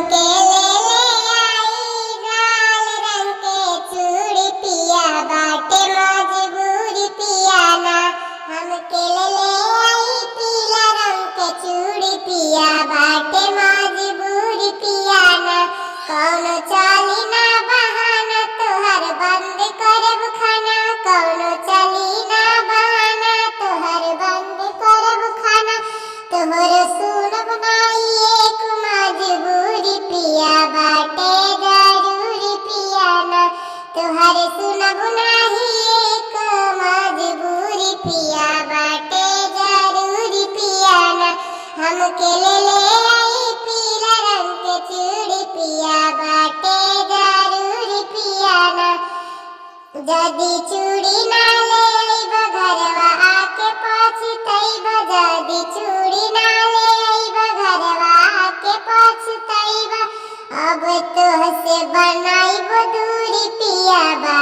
हमके ले ले आई लाल रंग के चूड़ी पिया बाटे मजबूरी पिया ना। हमके ले ले आई पीला रंग के चूड़ी पिया बाटे मजबूरी पिया ना। कौनो चाली ना बहाना तोहर बंद करब खाना। कौनो चाली ना बहाना तोहर बंद करब खाना। तोहर सुनब नाई एक मजबूरी पिया बाटे जरूरी पिया ना। तोहर सुनब नाही एक मजबूरी पिया बाटे जरूरी पिया ना। हमके ले ले आई पीला रंग के चूड़ी पिया बाटे जरूरी पिया ना। जदी चूड़ी ना ले आइब घरवा आके पछतइब। जदी चूड़ी ना ले आइब घरवा आके पछतइब। अब तोहसे बनाइब दूरी पिया बा